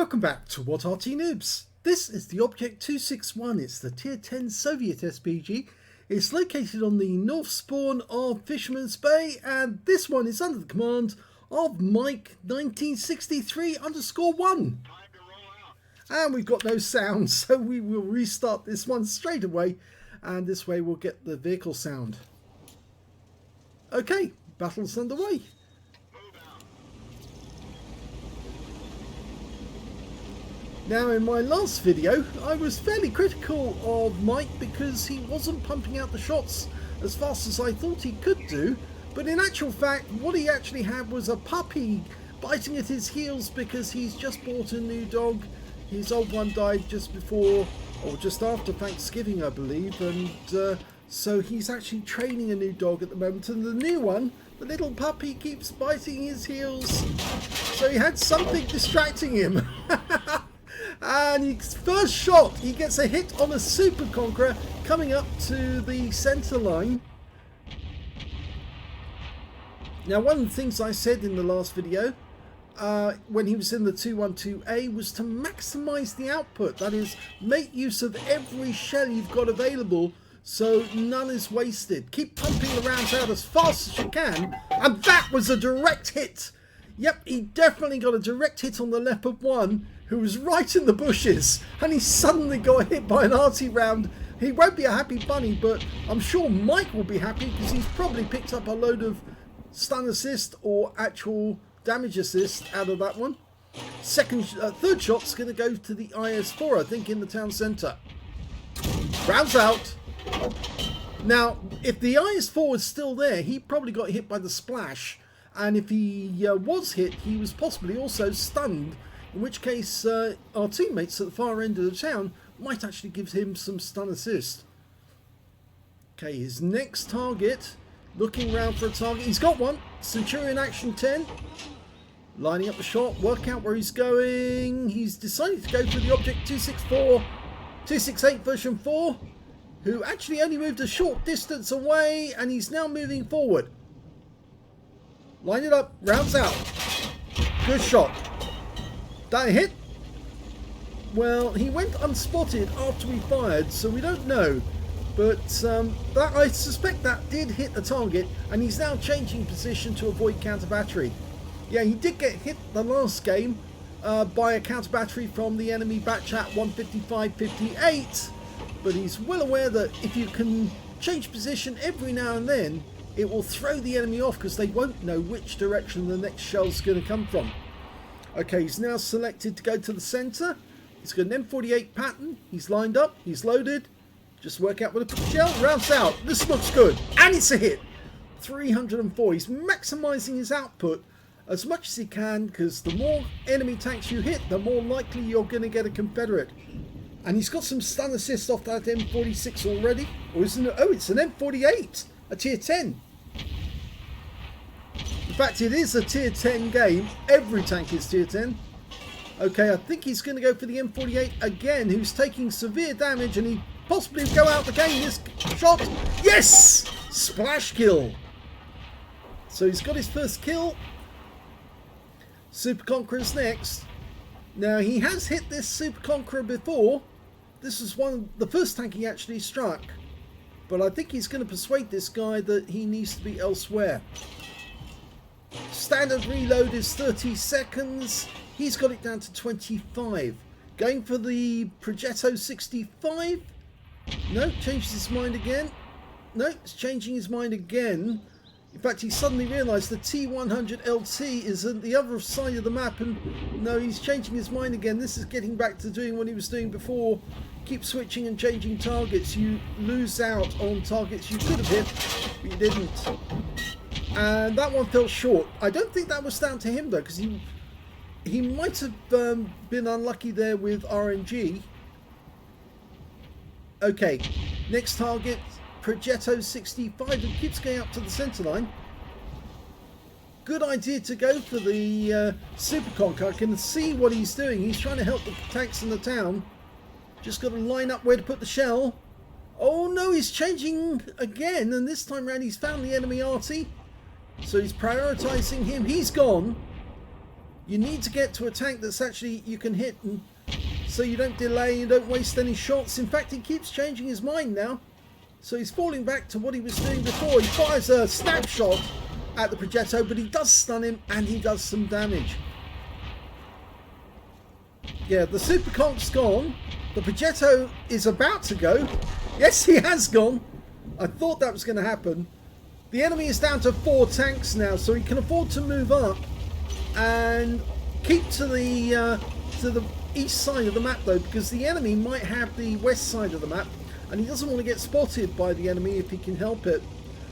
Welcome back to What Arty Noobs. This is the Object 261. It's the Tier 10 Soviet SPG. It's located on the north spawn of Fisherman's Bay, and this one is under the command of Mike 1963_1. And we've got no sound, so we will restart this one straight away, and this way we'll get the vehicle sound. Okay, battle's underway. Now, in my last video, I was fairly critical of Mike because he wasn't pumping out the shots as fast as I thought he could do, but in actual fact, what he actually had was a puppy biting at his heels because he's just bought a new dog. His old one died just before, or just after Thanksgiving, I believe, and so he's actually training a new dog at the moment, and the new one, the little puppy, keeps biting his heels, so he had something distracting him. And his first shot, he gets a hit on a Super Conqueror coming up to the centre line. Now, one of the things I said in the last video, when he was in the 212A, was to maximise the output. That is, make use of every shell you've got available so none is wasted. Keep pumping the rounds out as fast as you can. And that was a direct hit. Yep, he definitely got a direct hit on the Leopard 1, who was right in the bushes, and he suddenly got hit by an Arty round. He won't be a happy bunny, but I'm sure Mike will be happy because he's probably picked up a load of stun assist or actual damage assist out of that one. Third shot's going to go to the IS-4, I think, in the town centre. Rounds out. Now, if the IS-4 was still there, he probably got hit by the splash, and if he was hit, he was possibly also stunned, in which case our teammates at the far end of the town might actually give him some stun assist. Okay, his next target, looking around for a target. He's got one. Centurion Action 10. Lining up the shot, work out where he's going. He's decided to go for the Object 268 version 4, who actually only moved a short distance away, and he's now moving forward. Line it up, rounds out. Good shot. That a hit? Well, he went unspotted after we fired, so we don't know. But that, I suspect that did hit the target, and he's now changing position to avoid counter battery. Yeah, he did get hit the last game by a counter battery from the enemy batch at 155.58, but he's well aware that if you can change position every now and then, it will throw the enemy off because they won't know which direction the next shell's going to come from. Okay, he's now selected to go to the centre. He's got an M48 pattern. He's lined up. He's loaded. Just work out where to put the shell. Rounds out. This looks good. And it's a hit. 304. He's maximising his output as much as he can, because the more enemy tanks you hit, the more likely you're going to get a Confederate. And he's got some stun assist off that M46 already. Or isn't it? Oh, it's an M48. A tier 10. In fact, it is a tier 10 game. Every tank is tier 10. Okay, I think he's going to go for the M48 again, who's taking severe damage, and he possibly go out the game. This shot, yes! Splash kill. So he's got his first kill. Super Conqueror's next. Now, he has hit this Super Conqueror before. This is one of the first tank he actually struck. But I think he's going to persuade this guy that he needs to be elsewhere. Standard reload is 30 seconds. He's got it down to 25. Going for the Progetto 65. No, changes his mind again. No, it's changing his mind again. In fact, he suddenly realised the T100 LT is at the other side of the map, and no, he's changing his mind again. This is getting back to doing what he was doing before. Keep switching and changing targets. You lose out on targets you could have hit, but you didn't. And that one fell short. I don't think that was down to him though, because he might have been unlucky there with RNG. Okay, next target, Progetto 65, who keeps going up to the centre line. Good idea to go for the Super Conqueror. I can see what he's doing. He's trying to help the tanks in the town. Just got to line up where to put the shell. Oh no, he's changing again, and this time around he's found the enemy Arty. So he's prioritising him. He's gone. You need to get to a tank that's actually you can hit, and so you don't delay, you don't waste any shots. In fact, he keeps changing his mind now. So he's falling back to what he was doing before. He fires a snapshot at the Progetto, but he does stun him and he does some damage. Yeah, the Super Conk's gone. The Progetto is about to go. Yes, he has gone. I thought that was going to happen. The enemy is down to 4 tanks now, so he can afford to move up and keep to the east side of the map, though, because the enemy might have the west side of the map, and he doesn't want to get spotted by the enemy if he can help it.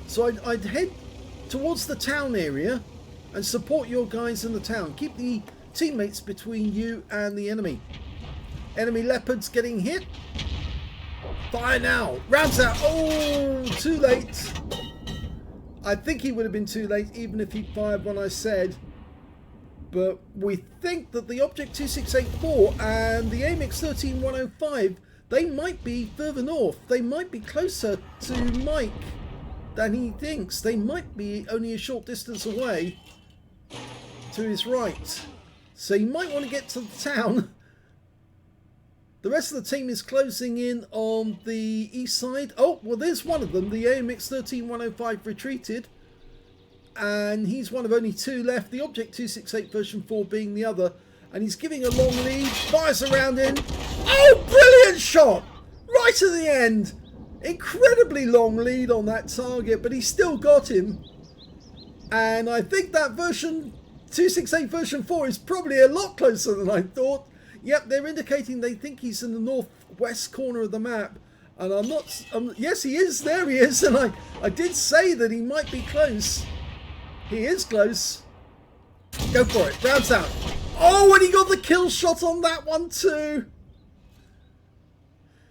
So I'd head towards the town area and support your guys in the town. Keep the teammates between you and the enemy. Enemy leopards getting hit. Fire now. Rounds out. Oh, too late. I think he would have been too late even if he fired when I said. But we think that the Object 2684 and the AMX 13105, they might be further north. They might be closer to Mike than he thinks. They might be only a short distance away to his right. So you might want to get to the town. The rest of the team is closing in on the east side. Oh, well, there's one of them. The AMX 13105 retreated. And he's one of only 2 left. The Object 268 version 4 being the other. And he's giving a long lead. Fires around him. Oh, brilliant shot! Right at the end. Incredibly long lead on that target, but he still got him. And I think that version 268 version 4 is probably a lot closer than I thought. Yep, they're indicating they think he's in the northwest corner of the map. And I'm not... yes, he is. There he is. And I did say that he might be close. He is close. Go for it. Rounds out. Oh, and he got the kill shot on that one too.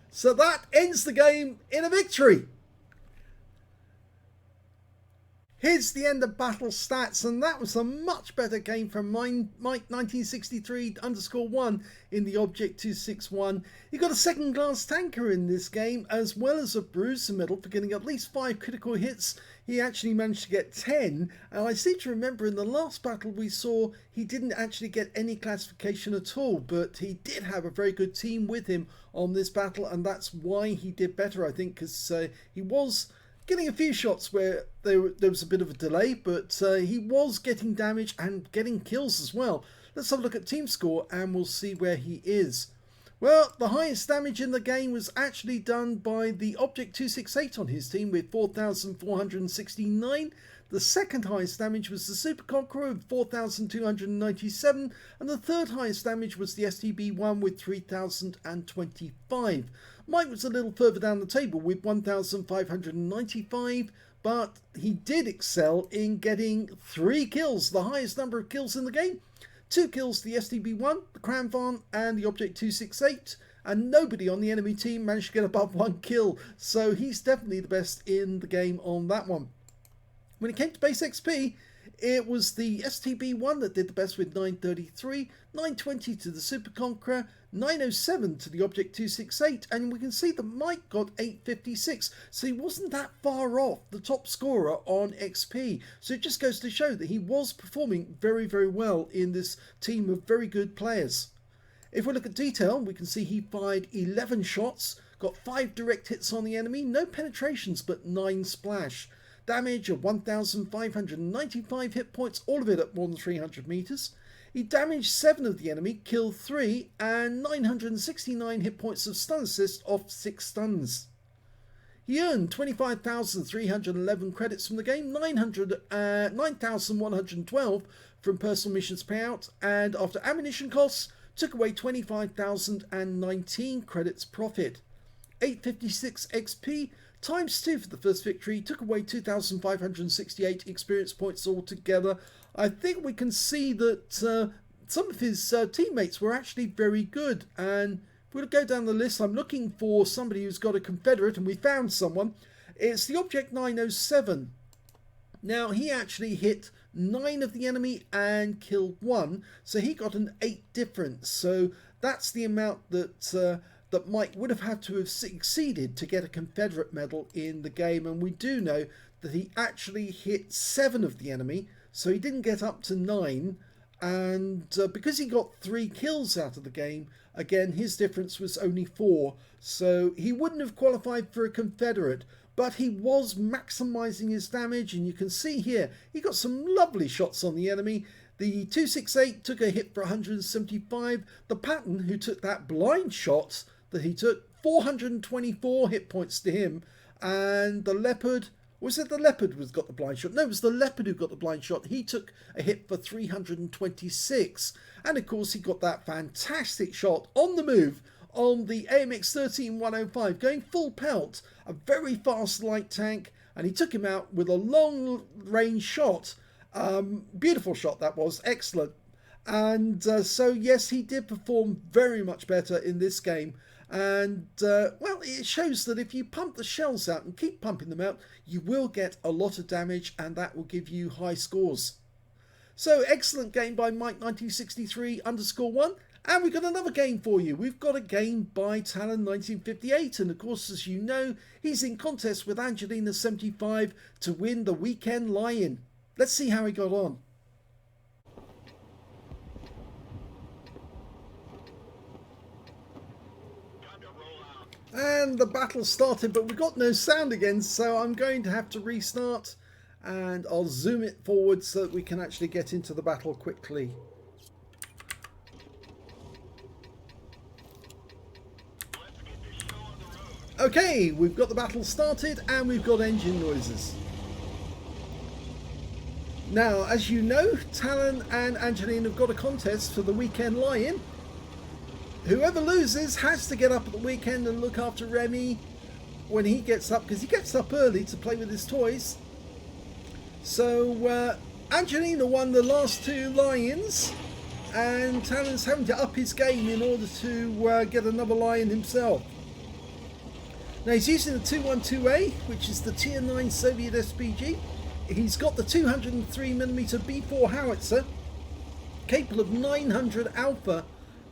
So that ends the game in a victory. Here's the end of battle stats, and that was a much better game from Mike 1963_1 in the Object 261. He got a second class tanker in this game, as well as a bruiser medal for getting at least 5 critical hits. He actually managed to get 10, and I seem to remember in the last battle we saw he didn't actually get any classification at all, but he did have a very good team with him on this battle, and that's why he did better, I think, because he was getting a few shots where there was a bit of a delay, but he was getting damage and getting kills as well. Let's have a look at team score and we'll see where he is. Well, the highest damage in the game was actually done by the Object 268 on his team with 4,469. The second highest damage was the Super Conqueror with 4,297, and the third highest damage was the STB-1 with 3,025. Mike was a little further down the table with 1,595, but he did excel in getting 3 kills, the highest number of kills in the game. 2 kills the STB-1, the Cranvarn and the Object 268, and nobody on the enemy team managed to get above 1 kill, so he's definitely the best in the game on that one. When it came to base XP, it was the STB-1 that did the best with 933, 920 to the Super Conqueror, 907 to the Object 268, and we can see that Mike got 856, so he wasn't that far off the top scorer on XP. So it just goes to show that he was performing very, very well in this team of very good players. If we look at detail, we can see he fired 11 shots, got 5 direct hits on the enemy, no penetrations but 9 splash. Damage of 1,595 hit points, all of it at more than 300 meters. He damaged 7 of the enemy, killed 3, and 969 hit points of stun assist off 6 stuns. He earned 25,311 credits from the game, 9,112 from personal missions payout, and after ammunition costs, took away 25,019 credits profit. 856 XP times 2 for the first victory, took away 2,568 experience points altogether. I think we can see that some of his teammates were actually very good, and if we go down the list, I'm looking for somebody who's got a Confederate, and we found someone. It's the Object 907. Now, he actually hit 9 of the enemy and killed 1, so he got an 8 difference. So that's the amount that that Mike would have had to have succeeded to get a Confederate medal in the game, and we do know that he actually hit 7 of the enemy, so he didn't get up to 9, And because he got 3 kills out of the game, again, his difference was only 4. So he wouldn't have qualified for a Confederate, but he was maximizing his damage. And you can see here, he got some lovely shots on the enemy. The 268 took a hit for 175. The Patton, who took that blind shot that he took, 424 hit points to him. And the Leopard, was it the Leopard who got the blind shot? No, it was the Leopard who got the blind shot. He took a hit for 326. And of course, he got that fantastic shot on the move on the AMX 13105, going full pelt, a very fast light tank. And he took him out with a long range shot. Beautiful shot that was, excellent. And so yes, he did perform very much better in this game. And well, it shows that if you pump the shells out and keep pumping them out, you will get a lot of damage, and that will give you high scores. So excellent game by Mike1963_1, and we've got another game for you. We've got a game by talon1958, and of course, as you know, he's in contest with Angelina75 to win the weekend lie-in. Let's see how he got on. And the battle started, but we've got no sound again, so I'm going to have to restart, and I'll zoom it forward so that we can actually get into the battle quickly. Okay, we've got the battle started and we've got engine noises. Now, as you know, Talon and Angelina have got a contest for the weekend lie-in. Whoever loses has to get up at the weekend and look after Remy when he gets up, because he gets up early to play with his toys. So Angelina won the last 2 lie-ins, and Talon's having to up his game in order to get another lie-in himself. Now he's using the 212A, which is the Tier 9 Soviet SPG. He's got the 203mm B4 howitzer, capable of 900 alpha,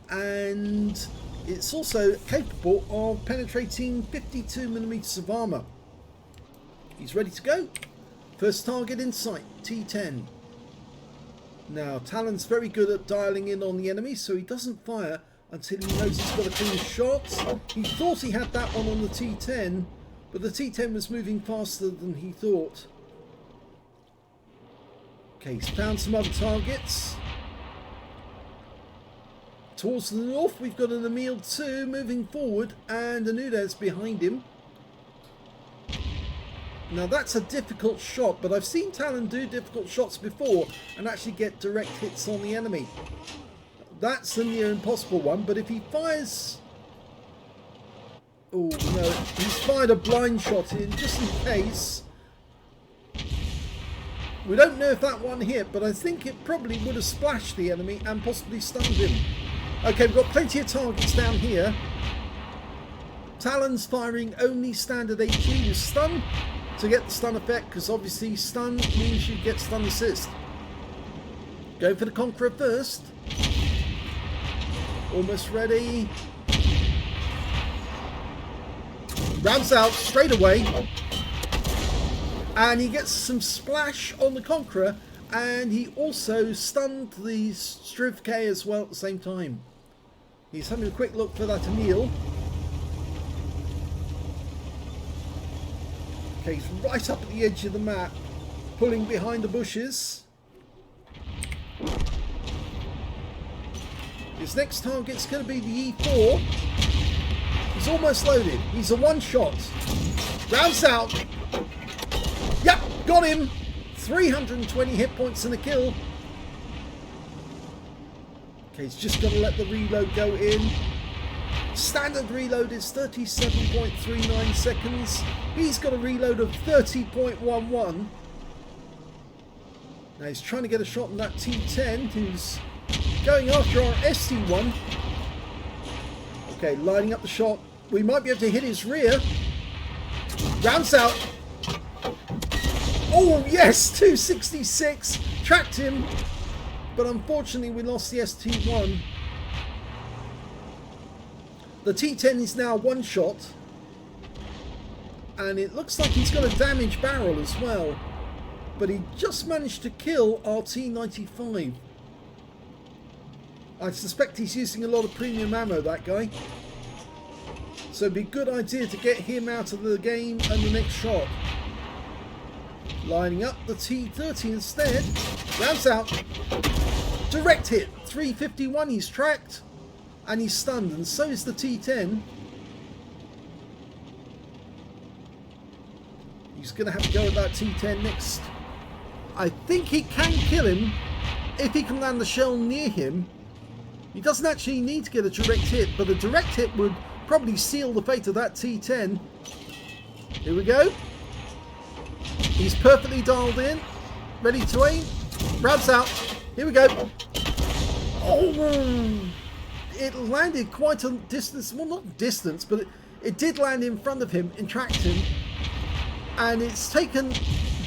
and it's also capable of penetrating 52mm of armor. He's ready to go. First target in sight, T10. Now Talon's very good at dialing in on the enemy, so he doesn't fire until he knows he's got a clean shot. He thought he had that one on the T10, but the T10 was moving faster than he thought. Okay, he's found some other targets. Towards the north, we've got an Emil 2 moving forward, and a Nudez behind him. Now that's a difficult shot, but I've seen Talon do difficult shots before and actually get direct hits on the enemy. That's the near impossible one, but if he fires... Oh no, he's fired a blind shot in just in case. We don't know if that one hit, but I think it probably would have splashed the enemy and possibly stunned him. Okay, we've got plenty of targets down here. Talon's firing only standard HE with stun to get the stun effect, because obviously stun means you get stun assist. Go for the Conqueror first. Almost ready. Rounds out straight away. And he gets some splash on the Conqueror, and he also stunned the Striv K as well at the same time. He's having a quick look for that Emil. Okay, he's right up at the edge of the map, pulling behind the bushes. His next target's going to be the E4. He's almost loaded. He's a one-shot. Rounds out. Yep, got him. 320 hit points and a kill. Okay, he's just got to let the reload go in. Standard reload is 37.39 seconds. He's got a reload of 30.11. Now he's trying to get a shot on that T10, who's going after our ST1. Okay, lining up the shot. We might be able to hit his rear. Rounds out. Oh yes, 266. Tracked him. But unfortunately we lost the ST1. The T10 is now one shot. And it looks like he's got a damaged barrel as well. But he just managed to kill our T95. I suspect he's using a lot of premium ammo, that guy. So it'd be a good idea to get him out of the game and the next shot. Lining up the T30 instead. Rounds out. Direct hit. 351, he's tracked. And he's stunned, and so is the T10. He's going to have to go with that T10 next. I think he can kill him if he can land the shell near him. He doesn't actually need to get a direct hit, but a direct hit would probably seal the fate of that T10. Here we go. He's perfectly dialed in. Ready to aim. Grabs out. Here we go. Oh! It landed quite a distance. Well, not distance, but it did land in front of him and tracked him. And it's taken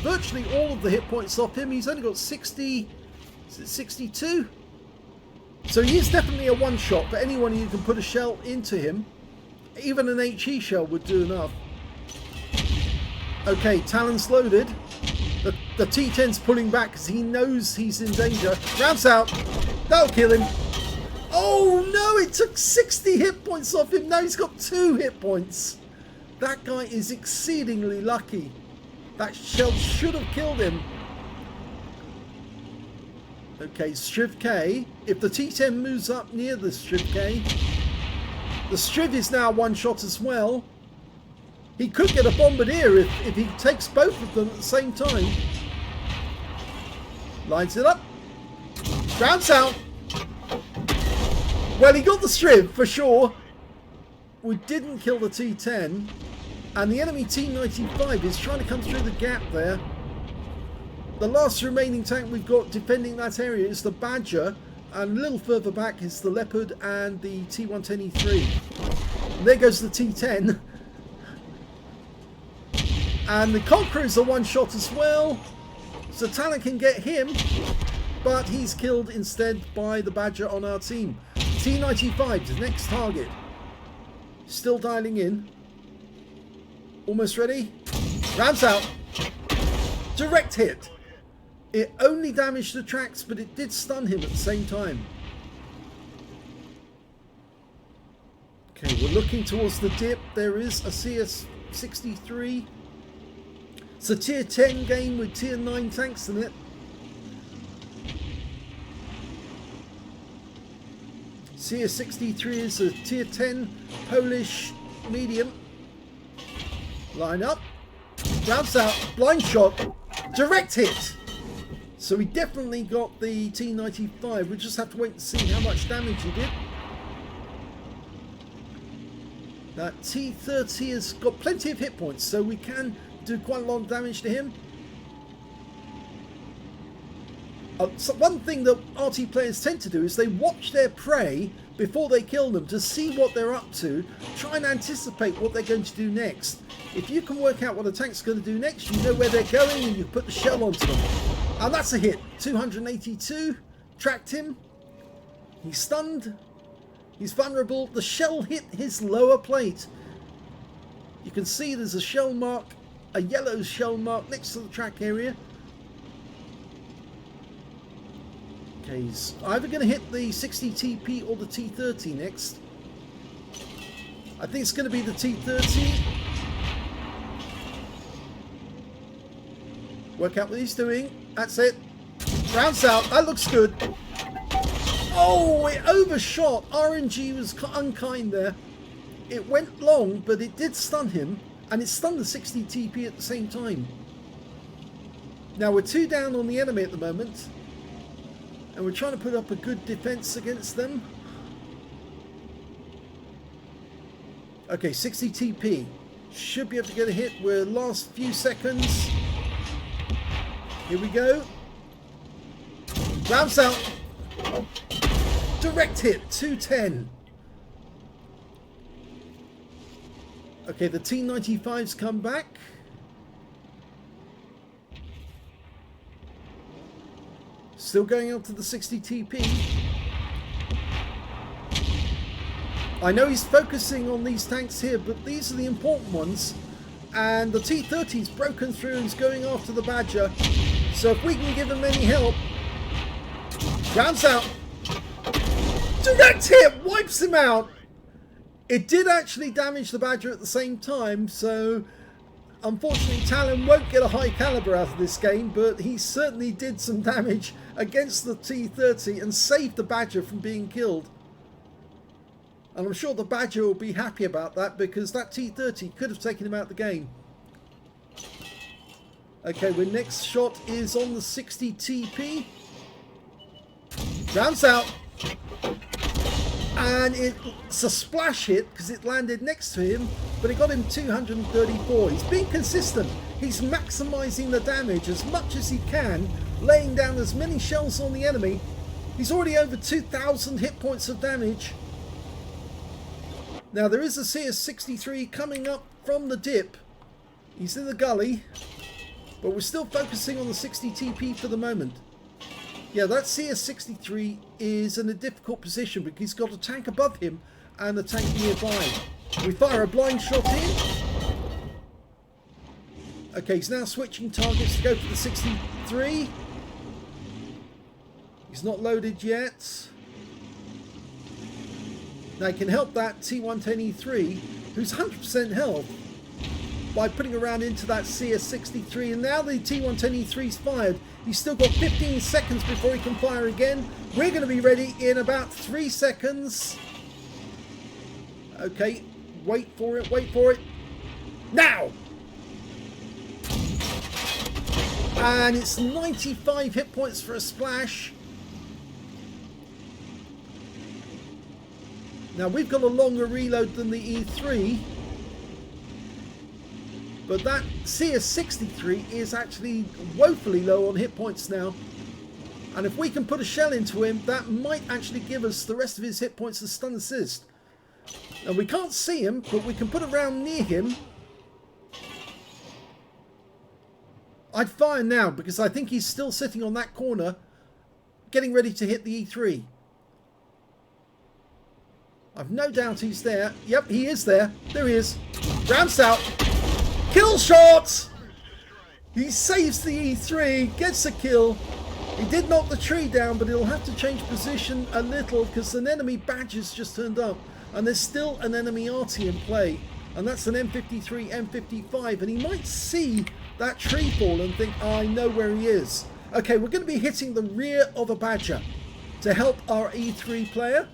virtually all of the hit points off him. He's only got 60... Is it 62? So he is definitely a one-shot, but anyone who can put a shell into him, even an HE shell would do enough. Okay, talons loaded. The T10's pulling back because he knows he's in danger. Rounds out. That'll kill him. Oh no, it took 60 hit points off him. Now he's got 2 hit points. That guy is exceedingly lucky. That shell should have killed him. Okay, Striv K. If the T10 moves up near the Striv K, the Striv is now one shot as well. He could get a bombardier if he takes both of them at the same time. Lines it up. Rounds out. Well, he got the Striv for sure. We didn't kill the T10. And the enemy T95 is trying to come through the gap there. The last remaining tank we've got defending that area is the Badger, and a little further back is the Leopard and the T110E3. And there goes the T10. And the Conqueror is a one-shot as well, so Talon can get him, but he's killed instead by the Badger on our team. T95 is the next target. Still dialing in. Almost ready. Rounds out. Direct hit. It only damaged the tracks, but it did stun him at the same time. Okay, we're looking towards the dip. There is a CS63. It's a tier 10 game with tier 9 tanks in it. CS63 is a tier 10 Polish medium. Line up. Rounds out. Blind shot. Direct hit. So we definitely got the T95. We'll just have to wait and see how much damage he did. That T30 has got plenty of hit points, so we can do quite a lot of damage to him. So one thing that Arty players tend to do is they watch their prey before they kill them to see what they're up to, try and anticipate what they're going to do next. If you can work out what a tank's going to do next, you know where they're going and you put the shell onto them. And that's a hit. 282. Tracked him. He's stunned. He's vulnerable. The shell hit his lower plate. You can see there's a shell mark, a yellow shell mark next to the track area. Okay, he's either going to hit the 60 TP or the T30 next. I think it's going to be the T30. Work out what he's doing. That's it. Rounds out. That looks good. Oh, it overshot. RNG was unkind there. It went long, but it did stun him. And it stunned the 60 TP at the same time. Now we're 2 down on the enemy at the moment. And we're trying to put up a good defense against them. Okay, 60 TP. Should be able to get a hit. We're last few seconds. Here we go. Rounds out. Direct hit. 210. Okay, the T95's come back. Still going up to the 60 TP. I know he's focusing on these tanks here, but these are the important ones. And the T30's broken through and is going after the Badger. So if we can give him any help. Rounds out. Direct hit wipes him out. It did actually damage the Badger at the same time, so unfortunately Talon won't get a high caliber out of this game, but he certainly did some damage against the T30 and saved the Badger from being killed. And I'm sure the Badger will be happy about that, because that T30 could have taken him out of the game. Okay, our next shot is on the 60 TP. Rounds out. And it's a splash hit because it landed next to him, but it got him 234. He's being consistent. He's maximising the damage as much as he can, laying down as many shells on the enemy. He's already over 2,000 hit points of damage. Now there is a CS63 coming up from the dip. He's in the gully, but we're still focusing on the 60 TP for the moment. Yeah, that CS63 is in a difficult position because he's got a tank above him and a tank nearby. We fire a blind shot in. Okay, he's now switching targets to go for the 63. He's not loaded yet. Now he can help that T110E3, who's 100% health, by putting a round into that CS63, and now the T110E3's fired. He's still got 15 seconds before he can fire again. We're going to be ready in about 3 seconds. Okay, wait for it, wait for it. Now! And it's 95 hit points for a splash. Now we've got a longer reload than the E3. But that CS63 is actually woefully low on hit points now. And if we can put a shell into him, that might actually give us the rest of his hit points as stun assist. And we can't see him, but we can put a round near him. I'd fire now, because I think he's still sitting on that corner, getting ready to hit the E3. I've no doubt he's there. Yep, he is there. There he is. Rounds out. Kill shot! He saves the E3, gets a kill. He did knock the tree down, but he'll have to change position a little because an enemy Badger's just turned up. And there's still an enemy Arty in play. And that's an M53, M55. And he might see that tree fall and think, oh, I know where he is. Okay, we're going to be hitting the rear of a Badger to help our E3 player.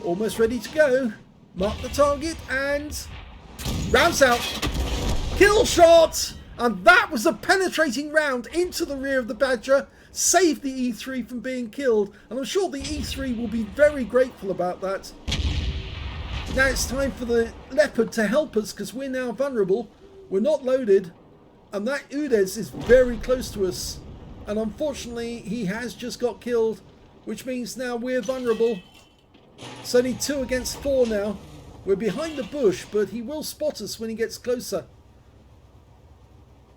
Almost ready to go. Mark the target and rounds out. Kill shot! And that was a penetrating round into the rear of the Badger. Saved the E3 from being killed. And I'm sure the E3 will be very grateful about that. Now it's time for the Leopard to help us because we're now vulnerable. We're not loaded. And that Udes is very close to us. And unfortunately, he has just got killed. Which means now we're vulnerable. It's only 2 against 4 now. We're behind the bush, but he will spot us when he gets closer.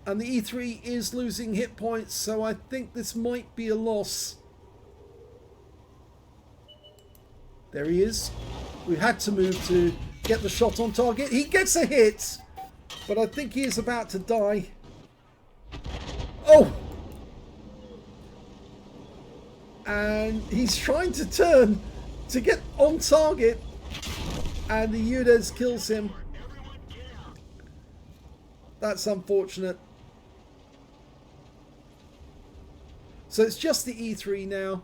And the E3 is losing hit points, so I think this might be a loss. There he is. We had to move to get the shot on target. He gets a hit, but I think he is about to die. Oh! And he's trying to turn to get on target. And the Udes kills him. That's unfortunate. So it's just the E3 now.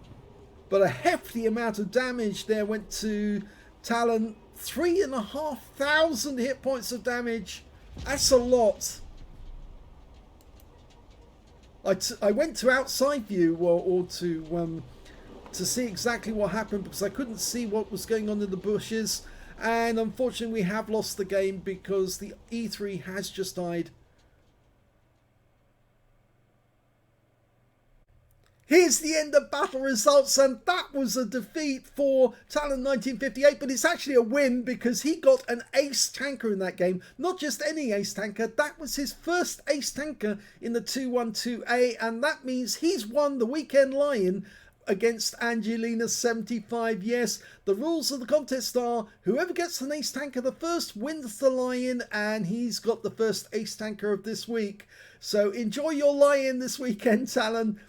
But a hefty amount of damage there went to Talon. 3,500 hit points of damage. That's a lot. I went to outside view or to see exactly what happened because I couldn't see what was going on in the bushes. And unfortunately we have lost the game because the E3 has just died. Here's the end of battle results, and that was a defeat for talon1958, but it's actually a win because he got an ace tanker in that game. Not just any ace tanker, that was his first ace tanker in the 212A, and that means he's won the Weekend Lion against Angelina75. Yes, the rules of the contest are whoever gets an ace tanker the first wins the Lion, and he's got the first ace tanker of this week. So enjoy your Lion this weekend, Talon.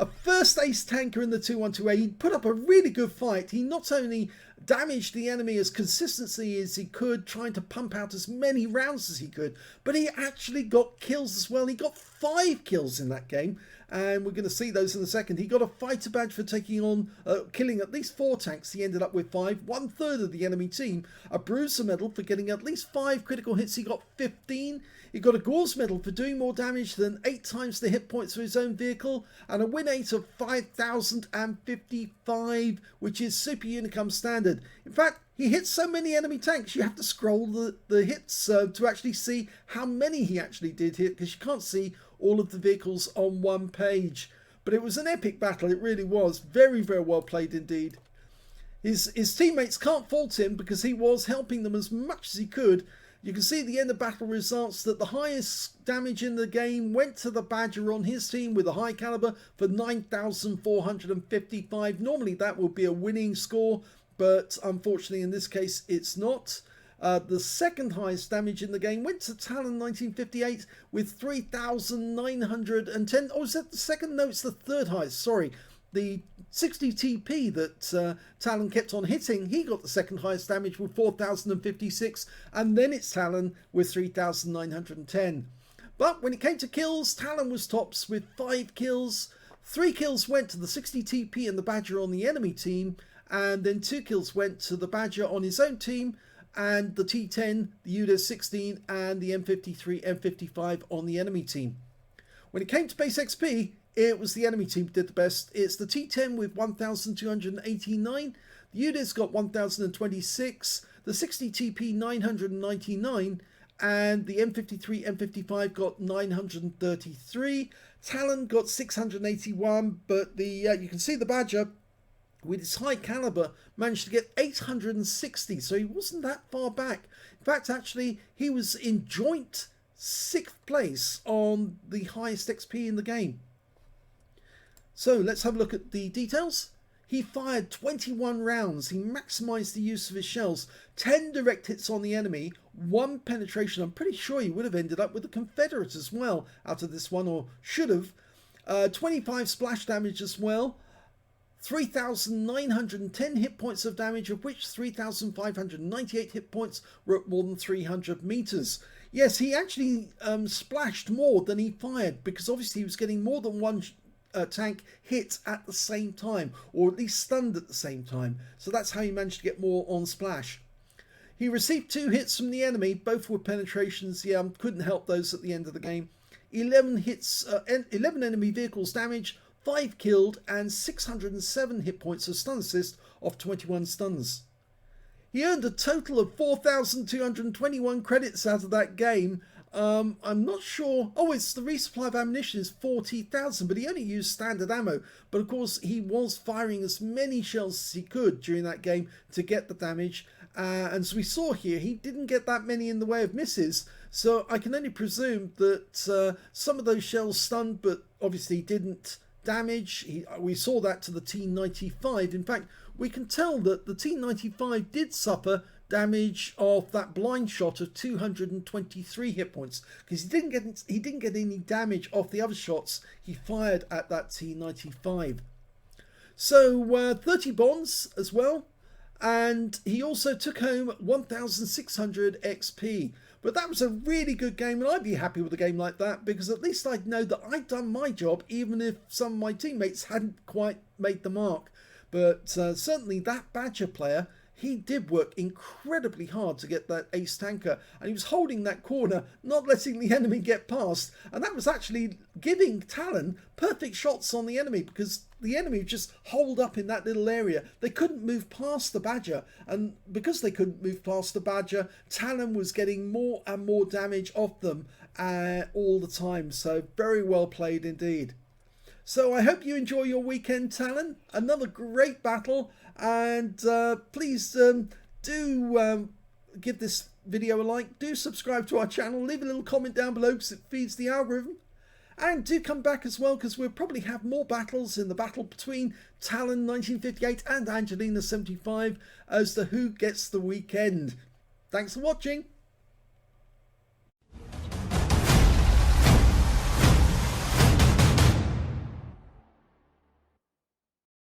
A first ace tanker in the 212A. He put up a really good fight. He not only damaged the enemy as consistently as he could, trying to pump out as many rounds as he could, but he actually got kills as well. He got 5 kills in that game, and we're going to see those in a second. He got a fighter badge for taking on, killing at least 4 tanks. He ended up with 5, 1/3 of the enemy team. A bruiser medal for getting at least 5 critical hits. He got 15. He got a Gauze medal for doing more damage than 8 times the hit points of his own vehicle, and a win rate of 5,055, which is Super Unicum standard. In fact, he hit so many enemy tanks, you have to scroll the hits to actually see how many he actually did hit, because you can't see all of the vehicles on one page. But it was an epic battle, it really was. Very, very well played indeed. His teammates can't fault him because he was helping them as much as he could. You can see at the end of battle results that the highest damage in the game went to the Badger on his team with a high caliber for 9,455. Normally that would be a winning score, but unfortunately in this case it's not. The second highest damage in the game went to talon1958 with 3,910. Oh, is that the second? No, it's the third highest. Sorry. The 60 TP that Talon kept on hitting, he got the second highest damage with 4,056, and then it's Talon with 3,910. But when it came to kills, Talon was tops with 5 kills. 3 kills went to the 60 TP and the Badger on the enemy team, and then 2 kills went to the Badger on his own team, and the T10, the UDES-16, and the M53, M55 on the enemy team. When it came to base XP, it was the enemy team did the best. It's the T10 with 1,289. The UDES got 1,026. The 60 TP 999. And the M53, M55 got 933. Talon got 681. But you can see the Badger, with his high caliber, managed to get 860. So he wasn't that far back. In fact, actually, he was in joint 6th place on the highest XP in the game. So let's have a look at the details. He fired 21 rounds. He maximised the use of his shells. 10 direct hits on the enemy. 1 penetration. I'm pretty sure he would have ended up with the Confederate as well out of this one, or should have. 25 splash damage as well. 3,910 hit points of damage, of which 3,598 hit points were at more than 300 meters. Yes, he actually splashed more than he fired, because obviously he was getting more than one tank hit at the same time, or at least stunned at the same time. So that's how he managed to get more on splash. He received 2 hits from the enemy, both were penetrations. Yeah, couldn't help those at the end of the game. 11 hits, 11 enemy vehicles damaged, 5 killed, and 607 hit points of stun assist off 21 stuns. He earned a total of 4,221 credits out of that game. I'm not sure. Oh, it's the resupply of ammunition is 40,000, but he only used standard ammo. But of course, he was firing as many shells as he could during that game to get the damage. And as we saw here, he didn't get that many in the way of misses. So I can only presume that some of those shells stunned, but obviously didn't damage. We saw that to the T95. In fact, we can tell that the T95 did suffer damage of that blind shot of 223 hit points, because he didn't get any damage off the other shots he fired at that T95. So 30 bonds as well, and he also took home 1,600 XP. But that was a really good game, and I'd be happy with a game like that, because at least I'd know that I'd done my job, even if some of my teammates hadn't quite made the mark. But certainly that Badger player, he did work incredibly hard to get that ace tanker, and he was holding that corner, not letting the enemy get past, and that was actually giving Talon perfect shots on the enemy, because the enemy just holed up in that little area. They couldn't move past the Badger, and because they couldn't move past the Badger, Talon was getting more and more damage off them all the time. So very well played indeed. So I hope you enjoy your weekend, Talon. Another great battle, and please do give this video a like, do subscribe to our channel, leave a little comment down below because it feeds the algorithm, and do come back as well, because we'll probably have more battles in the battle between talon1958 and Angelina75 as to who gets the weekend. Thanks for watching.